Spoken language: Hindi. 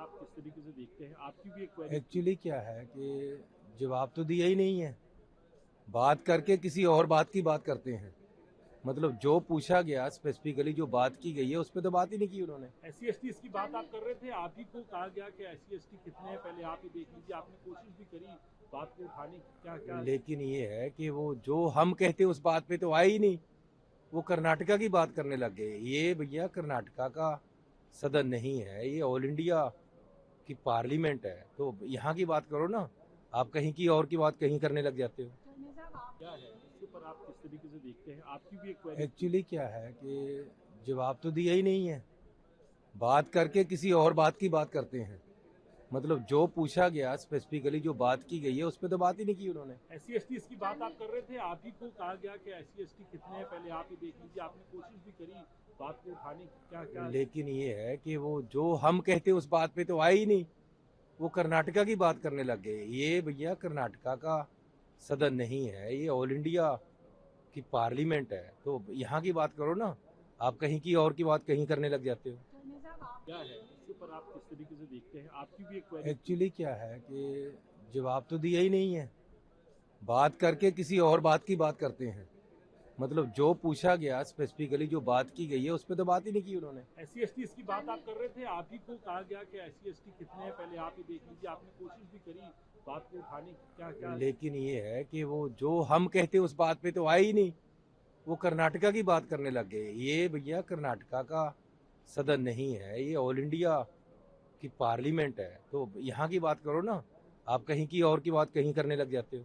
आप किस तरीके से देखते हैं? आपकी भी एक क्वेरी। एक्चुअली क्या है कि जवाब तो दिया ही नहीं है। बात करके किसी और बात की बात करते हैं। मतलब जो पूछा गया स्पेसिफिकली जो बात की गई है उस पर तो बात ही नहीं की उन्होंने। एससी एसटी की बात आप कर रहे थे, आप ही को कहा गया कि एससी एसटी कितने हैं, पहले आप ही देख लीजिए। आपने कोशिश भी करी बात को उठाने की, क्या क्या? लेकिन ये है कि वो जो हम कहते उस बात पे तो आए ही नहीं। वो कर्नाटका की बात करने लग गए। ये भैया कर्नाटका का सदन नहीं है, ये ऑल इंडिया की पार्लियामेंट है। तो यहाँ की बात करो ना। आप कहीं की और की बात कहीं करने लग जाते हो। क्या है इसके ऊपर आप किस तरीके से देखते हैं? आपकी भी एक क्वेरी थी। एक्चुअली क्या है कि जवाब तो दिया ही नहीं है। बात करके किसी और बात की बात करते हैं। मतलब जो पूछा गया स्पेसिफिकली जो बात की गई है उस पर तो बात ही नहीं की उन्होंने। एससी एसटी की बात आप कर रहे थे, आप ही को कहा गया कि एससी एसटी कितने हैं, पहले आप ही देख लीजिए। आपने कोशिश भी करी बात को उठाने की, क्या क्या? लेकिन ये है कि वो जो हम कहते उस बात पे तो आए ही नहीं। वो कर्नाटका की बात करने लग गए। ये भैया कर्नाटका का सदन नहीं है, ये ऑल इंडिया की पार्लियामेंट है। तो यहाँ की बात करो ना। आप कहीं की और की बात कहीं करने लग जाते हो। क्या है इसके ऊपर आप किस तरीके से देखते हैं? आपकी भी एक क्वेरी थी। एक्चुअली क्या है कि जवाब तो दिया ही नहीं है। बात करके किसी और बात की बात करते हैं। मतलब जो पूछा गया स्पेसिफिकली जो बात की गई है उस पर तो बात ही नहीं की उन्होंने। एससी एसटी की बात आप कर रहे थे, आप ही को कहा गया कि एससी एसटी कितने हैं, पहले आप ही देख लीजिए। आपने कोशिश भी करी बात को उठाने की, क्या क्या? लेकिन ये है कि वो जो हम कहते उस बात पे तो आए ही नहीं। वो कर्नाटका की बात करने लग गए। ये भैया कर्नाटका का सदन नहीं है, ये ऑल इंडिया की पार्लियामेंट है। तो यहाँ की बात करो ना। आप कहीं की और की बात कहीं करने लग जाते हो।